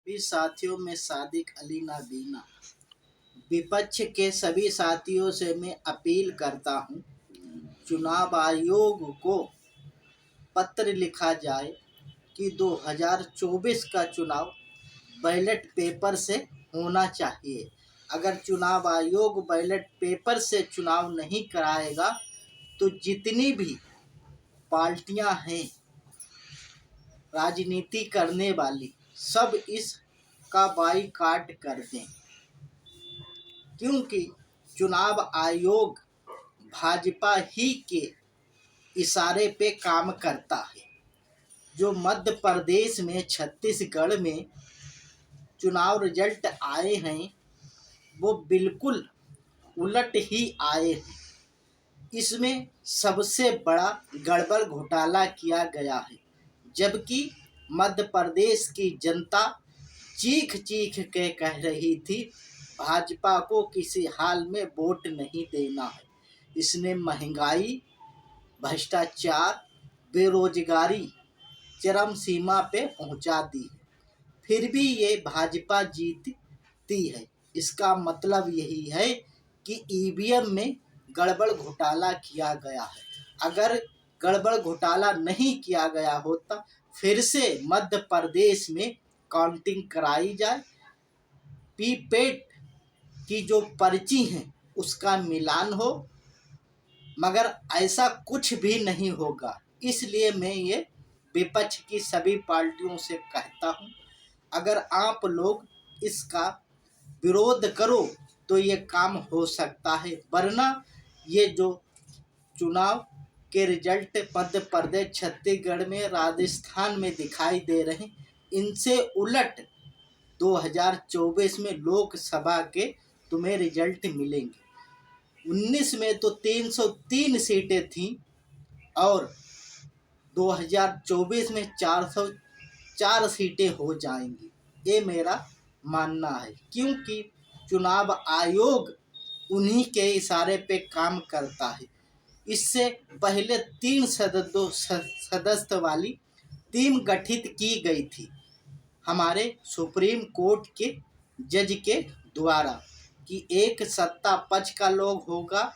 भी साथियों में सादिक अली नाबीना। विपक्ष के सभी साथियों से मैं अपील करता हूं, चुनाव आयोग को पत्र लिखा जाए कि 2024 का चुनाव बैलेट पेपर से होना चाहिए। अगर चुनाव आयोग बैलेट पेपर से चुनाव नहीं कराएगा तो जितनी भी पार्टियां हैं राजनीति करने वाली, सब इसका बाईकाट कर दें, क्योंकि चुनाव आयोग भाजपा ही के इशारे पे काम करता है। जो मध्य प्रदेश में, छत्तीसगढ़ में चुनाव रिजल्ट आए हैं वो बिल्कुल उलट ही आए हैं। इसमें सबसे बड़ा गड़बड़ घोटाला किया गया है, जबकि मध्य प्रदेश की जनता चीख चीख के कह रही थी भाजपा को किसी हाल में वोट नहीं देना है। इसने महंगाई, भ्रष्टाचार, बेरोजगारी चरम सीमा पे पहुंचा दी है, फिर भी ये भाजपा जीतती है। इसका मतलब यही है कि ईवीएम में गड़बड़ घोटाला किया गया है। अगर गड़बड़ घोटाला नहीं किया गया होता, फिर से मध्य प्रदेश में काउंटिंग कराई जाए, पीपैट की जो पर्ची हैं उसका मिलान हो, मगर ऐसा कुछ भी नहीं होगा। इसलिए मैं ये विपक्ष की सभी पार्टियों से कहता हूँ, अगर आप लोग इसका विरोध करो तो ये काम हो सकता है, वरना ये जो चुनाव के रिजल्ट मध्य प्रदेश, छत्तीसगढ़ में, राजस्थान में दिखाई दे रहे हैं, इनसे उलट 2024 में लोकसभा के तुम्हें रिजल्ट मिलेंगे। 19 में तो 303 सीटें थीं और 2024 में 404 सीटें हो जाएंगी। ये मेरा मानना है, क्योंकि चुनाव आयोग उन्हीं के इशारे पे काम करता है। इससे पहले 3 सदस्य वाली टीम गठित की गई थी हमारे सुप्रीम कोर्ट के जज के द्वारा कि एक सत्ता पक्ष का लोग होगा,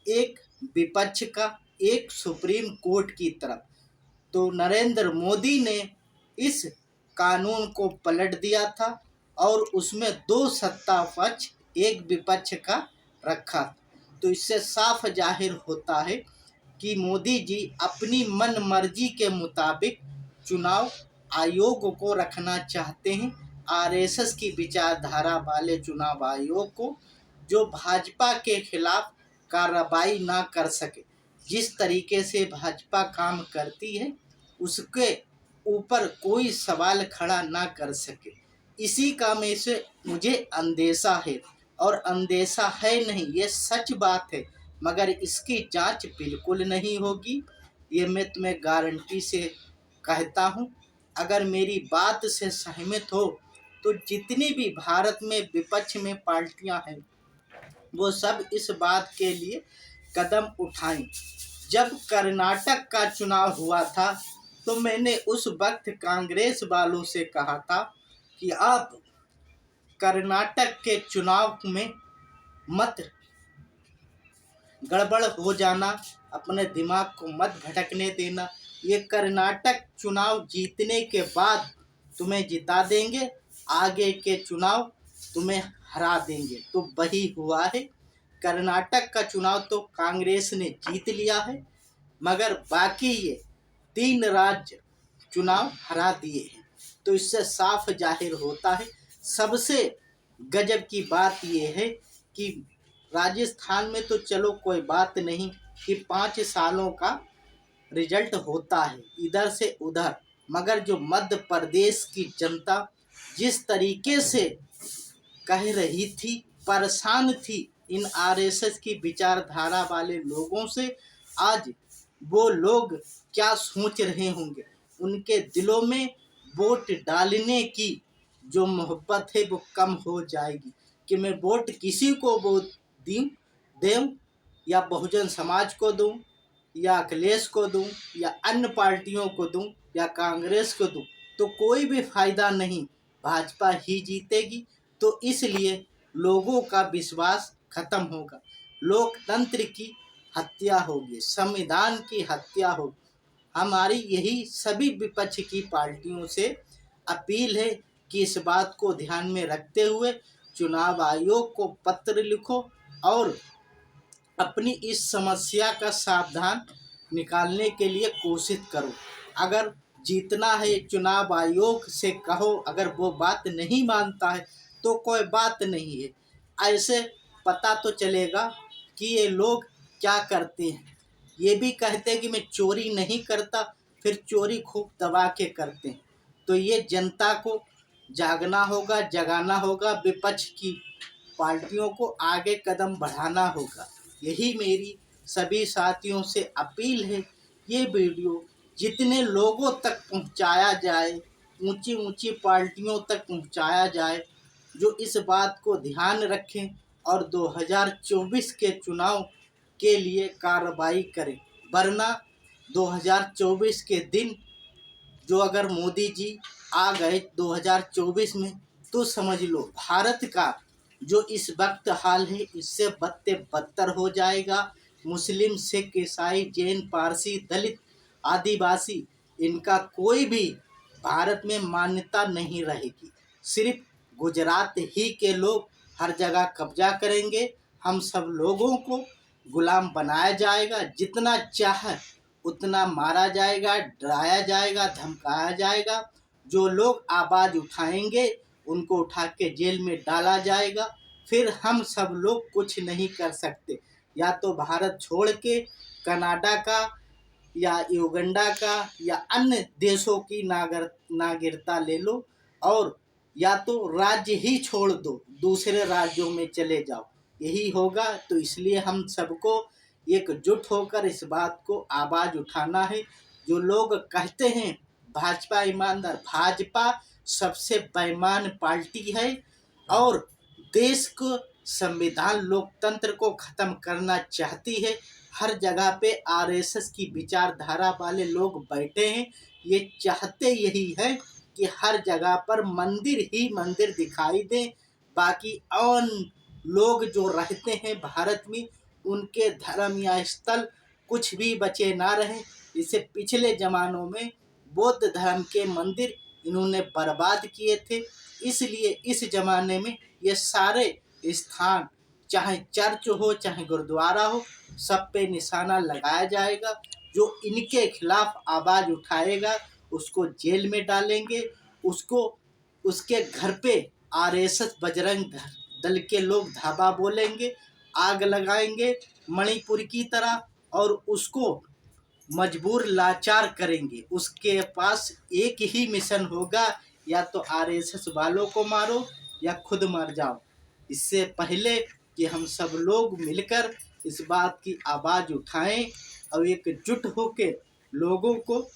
एक विपक्ष का, एक सुप्रीम कोर्ट की तरफ। तो नरेंद्र मोदी ने इस कानून को पलट दिया था और उसमें 2 सत्ता पक्ष, एक विपक्ष का रखा। तो इससे साफ जाहिर होता है कि मोदी जी अपनी मन मर्जी के मुताबिक चुनाव आयोग को रखना चाहते हैं, आरएसएस की विचारधारा वाले चुनाव आयोग को, जो भाजपा के खिलाफ कार्रवाई ना कर सके। जिस तरीके से भाजपा काम करती है उसके ऊपर कोई सवाल खड़ा ना कर सके। इसी का में से मुझे अंदेशा है, और अंदेशा है नहीं, ये सच बात है, मगर इसकी जांच बिल्कुल नहीं होगी, ये मैं तुम्हें गारंटी से कहता हूँ। अगर मेरी बात से सहमत हो तो जितनी भी भारत में विपक्ष में पार्टियां हैं वो सब इस बात के लिए कदम उठाएं। जब कर्नाटक का चुनाव हुआ था तो मैंने उस वक्त कांग्रेस वालों से कहा था कि आप कर्नाटक के चुनाव में मत गड़बड़ हो जाना, अपने दिमाग को मत भटकने देना। ये कर्नाटक चुनाव जीतने के बाद तुम्हें जिता देंगे, आगे के चुनाव तुम्हें हरा देंगे। तो वही हुआ है। कर्नाटक का चुनाव तो कांग्रेस ने जीत लिया है, मगर बाकी ये 3 राज्य चुनाव हरा दिए हैं। तो इससे साफ जाहिर होता है। सबसे गजब की बात यह है कि राजस्थान में तो चलो कोई बात नहीं कि 5 सालों का रिजल्ट होता है इधर से उधर, मगर जो मध्य प्रदेश की जनता जिस तरीके से कह रही थी, परेशान थी इन आरएसएस की विचारधारा वाले लोगों से, आज वो लोग क्या सोच रहे होंगे। उनके दिलों में वोट डालने की जो मोहब्बत है वो कम हो जाएगी कि मैं वोट किसी को वो दूं, या बहुजन समाज को दूं, या अखिलेश को दूं, या अन्य पार्टियों को दूं, या कांग्रेस को दूं, तो कोई भी फायदा नहीं। भाजपा ही जीतेगी। तो इसलिए लोगों का विश्वास खत्म होगा, लोकतंत्र की हत्या होगी, संविधान की हत्या होगी। हमारी यही सभी विपक्ष की पार्टियों से अपील है कि इस बात को ध्यान में रखते हुए चुनाव आयोग को पत्र लिखो और अपनी इस समस्या का सावधान निकालने के लिए कोशिश करो। अगर जीतना है चुनाव आयोग से कहो, अगर वो बात नहीं मानता है तो कोई बात नहीं है। ऐसे पता तो चलेगा कि ये लोग क्या करते हैं। ये भी कहते हैं कि मैं चोरी नहीं करता, फिर चोरी खूब दबा के करते हैं। तो ये जनता को जागना होगा, जगाना होगा, विपक्ष की पार्टियों को आगे कदम बढ़ाना होगा। यही मेरी सभी साथियों से अपील है। ये वीडियो जितने लोगों तक पहुंचाया जाए, ऊंची ऊंची पार्टियों तक पहुंचाया जाए, जो इस बात को ध्यान रखें और 2024 के चुनाव के लिए कार्रवाई करें। वरना 2024 के दिन जो अगर मोदी जी आ गए 2024 में, तो समझ लो भारत का जो इस वक्त हाल है इससे बदते बदतर हो जाएगा। मुस्लिम, सिख, ईसाई, जैन, पारसी, दलित, आदिवासी, इनका कोई भी भारत में मान्यता नहीं रहेगी। सिर्फ गुजरात ही के लोग हर जगह कब्जा करेंगे। हम सब लोगों को गुलाम बनाया जाएगा, जितना चाह उतना मारा जाएगा, डराया जाएगा, धमकाया जाएगा। जो लोग आवाज़ उठाएंगे उनको उठा के जेल में डाला जाएगा। फिर हम सब लोग कुछ नहीं कर सकते। या तो भारत छोड़ के कनाडा का या युगांडा का या अन्य देशों की नागरिकता ले लो, और या तो राज्य ही छोड़ दो, दूसरे राज्यों में चले जाओ। यही होगा। तो इसलिए हम सबको एकजुट होकर इस बात को आवाज़ उठाना है। जो लोग कहते हैं भाजपा ईमानदार, भाजपा सबसे बेईमान पार्टी है और देश को, संविधान, लोकतंत्र को ख़त्म करना चाहती है। हर जगह पे आरएसएस की विचारधारा वाले लोग बैठे हैं। ये चाहते यही है कि हर जगह पर मंदिर ही मंदिर दिखाई दें, बाकी और लोग जो रहते हैं भारत में उनके धर्म या स्थल कुछ भी बचे ना रहे। इसे पिछले ज़मानों में बौद्ध धर्म के मंदिर इन्होंने बर्बाद किए थे। इसलिए इस ज़माने में ये सारे स्थान, चाहे चर्च हो चाहे गुरुद्वारा हो, सब पे निशाना लगाया जाएगा। जो इनके खिलाफ आवाज़ उठाएगा उसको जेल में डालेंगे। उसको उसके घर पे आरएसएस बजरंग दल के लोग धावा बोलेंगे, आग लगाएंगे मणिपुर की तरह, और उसको मजबूर लाचार करेंगे। उसके पास एक ही मिशन होगा, या तो आरएसएस वालों को मारो या खुद मर जाओ। इससे पहले कि हम सब लोग मिलकर इस बात की आवाज़ उठाएं और एकजुट होकर लोगों को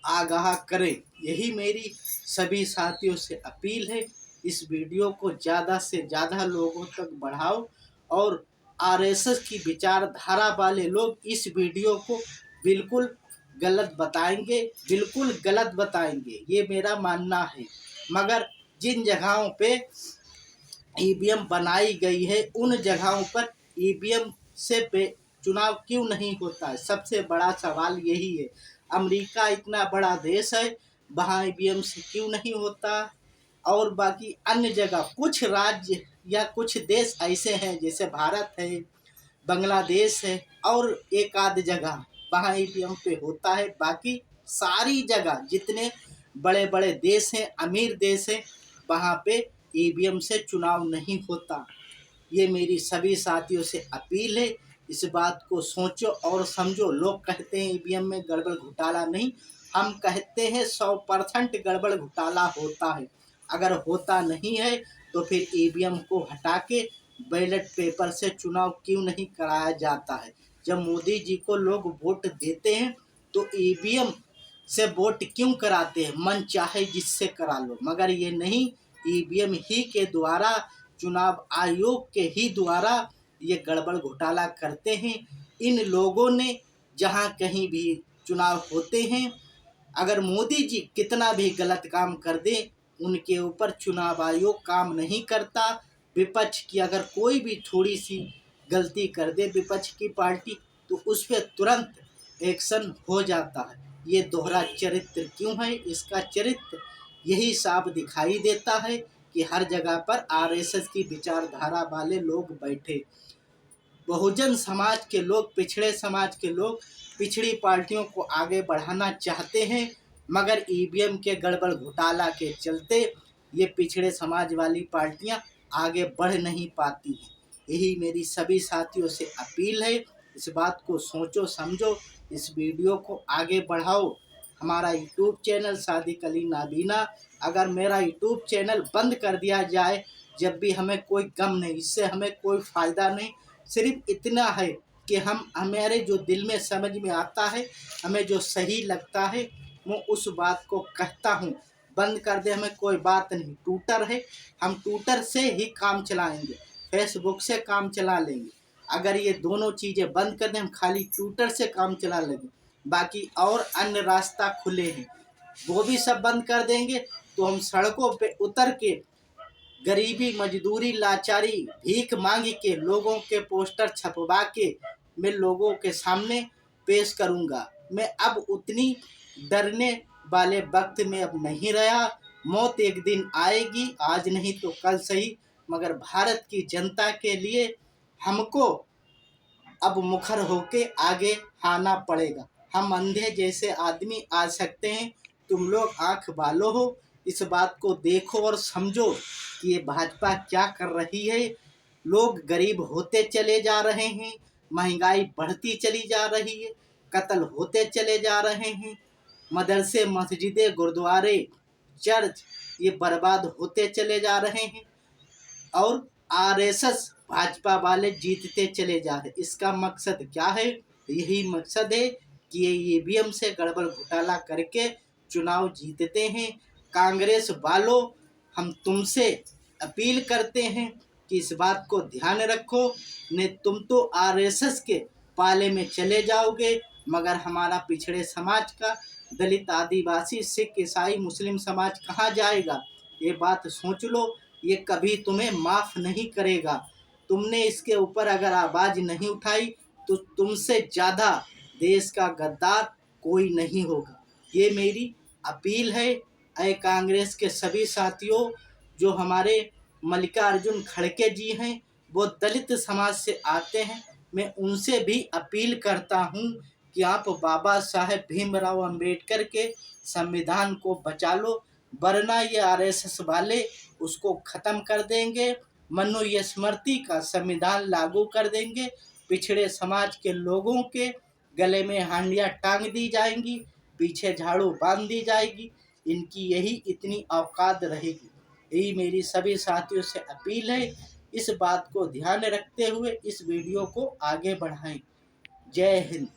आगाह करें। यही मेरी सभी साथियों से अपील है। इस वीडियो को ज़्यादा से ज़्यादा लोगों तक बढ़ाओ और आरएसएस की विचारधारा वाले लोग इस वीडियो को बिल्कुल गलत बताएंगे, बिल्कुल गलत बताएंगे, ये मेरा मानना है। मगर जिन जगहों पे ईवीएम बनाई गई है उन जगहों पर ईवीएम से चुनाव क्यों नहीं होता है? सबसे बड़ा सवाल यही है। अमेरिका इतना बड़ा देश है, वहाँ ईवीएम से क्यों नहीं होता? और बाकी अन्य जगह कुछ राज्य या कुछ देश ऐसे हैं, जैसे भारत है, बांग्लादेश है और एक आध जगह वहाँ ईवीएम पे होता है। बाकी सारी जगह जितने बड़े बड़े देश हैं, अमीर देश हैं, वहाँ पे ईवीएम से चुनाव नहीं होता। ये मेरी सभी साथियों से अपील है। इस बात को सोचो और समझो। लोग कहते हैं ईवीएम में गड़बड़ घोटाला नहीं, हम कहते हैं 100% गड़बड़ घोटाला होता है। अगर होता नहीं है तो फिर ईवीएम को हटा के बैलेट पेपर से चुनाव क्यों नहीं कराया जाता है? जब मोदी जी को लोग वोट देते हैं तो ईवीएम से वोट क्यों कराते हैं? मन चाहे जिससे करा लो, मगर ये नहीं, ईवीएम ही के द्वारा, चुनाव आयोग के ही द्वारा ये गड़बड़ घोटाला करते हैं। इन लोगों ने जहाँ कहीं भी चुनाव होते हैं, अगर मोदी जी कितना भी गलत काम कर दें उनके ऊपर चुनाव आयोग काम नहीं करता। विपक्ष की अगर कोई भी थोड़ी सी गलती कर दे विपक्ष की पार्टी, तो उस पर तुरंत एक्शन हो जाता है। ये दोहरा चरित्र क्यों है? इसका चरित्र यही साफ दिखाई देता है कि हर जगह पर आरएसएस की विचारधारा वाले लोग बैठे। बहुजन समाज के लोग, पिछड़े समाज के लोग पिछड़ी पार्टियों को आगे बढ़ाना चाहते हैं, मगर ईवीएम के गड़बड़ घोटाला के चलते ये पिछड़े समाज वाली पार्टियां आगे बढ़ नहीं पाती हैं। यही मेरी सभी साथियों से अपील है, इस बात को सोचो समझो, इस वीडियो को आगे बढ़ाओ। हमारा यूट्यूब चैनल सादिक अली नाबीना, अगर मेरा यूट्यूब चैनल बंद कर दिया जाए जब भी हमें कोई गम नहीं, इससे हमें कोई फ़ायदा नहीं। सिर्फ इतना है कि हम हमारे जो दिल में समझ में आता है, हमें जो सही लगता है, मैं उस बात को कहता हूँ। बंद कर दे हमें कोई बात नहीं, ट्विटर है, हम ट्विटर से ही काम चलाएंगे, फेसबुक से काम चला लेंगे। अगर ये दोनों चीज़ें बंद कर दें, हम खाली ट्विटर से काम चला लेंगे, बाकी और अन्य रास्ता खुले हैं, वो भी सब बंद कर देंगे, तो हम सड़कों पे उतर के गरीबी, मजदूरी, लाचारी, भीख मांग के लोगों के पोस्टर छपवा के मैं लोगों के सामने पेश करूंगा। मैं अब उतनी डरने वाले वक्त में अब नहीं रहा। मौत एक दिन आएगी, आज नहीं तो कल सही, मगर भारत की जनता के लिए हमको अब मुखर होके आगे आना पड़ेगा। हम अंधे जैसे आदमी आ सकते हैं, तुम लोग आंख वालो हो, इस बात को देखो और समझो कि ये भाजपा क्या कर रही है। लोग गरीब होते चले जा रहे हैं, महंगाई बढ़ती चली जा रही है, कत्ल होते चले जा रहे हैं, मदरसे, मस्जिदें, गुरुद्वारे, चर्च ये बर्बाद होते चले जा रहे हैं, और आरएसएस भाजपा वाले जीतते चले जा रहे। इसका मकसद क्या है? यही मकसद है कि ये ईवीएम से गड़बड़ घोटाला करके चुनाव जीतते हैं। कांग्रेस वालों, हम तुमसे अपील करते हैं कि इस बात को ध्यान रखो, नहीं तुम तो आरएसएस के पाले में चले जाओगे, मगर हमारा पिछड़े समाज का, दलित, आदिवासी, सिख, ईसाई, मुस्लिम समाज कहाँ जाएगा? ये बात सोच लो, ये कभी तुम्हें माफ़ नहीं करेगा। तुमने इसके ऊपर अगर आवाज़ नहीं उठाई तो तुमसे ज़्यादा देश का गद्दार कोई नहीं होगा। ये मेरी अपील है। ऐ कांग्रेस के सभी साथियों, जो हमारे मल्लिकार्जुन खड़गे जी हैं, वो दलित समाज से आते हैं, मैं उनसे भी अपील करता हूँ कि आप बाबा साहेब भीमराव अंबेडकर के संविधान को बचा लो, वरना ये आरएसएस वाले उसको ख़त्म कर देंगे। मनुस्मृति का संविधान लागू कर देंगे, पिछड़े समाज के लोगों के गले में हांडियाँ टांग दी जाएंगी, पीछे झाड़ू बांध दी जाएगी। इनकी यही इतनी औकात रहेगी। यही मेरी सभी साथियों से अपील है, इस बात को ध्यान रखते हुए इस वीडियो को आगे बढ़ाएं। जय हिंद।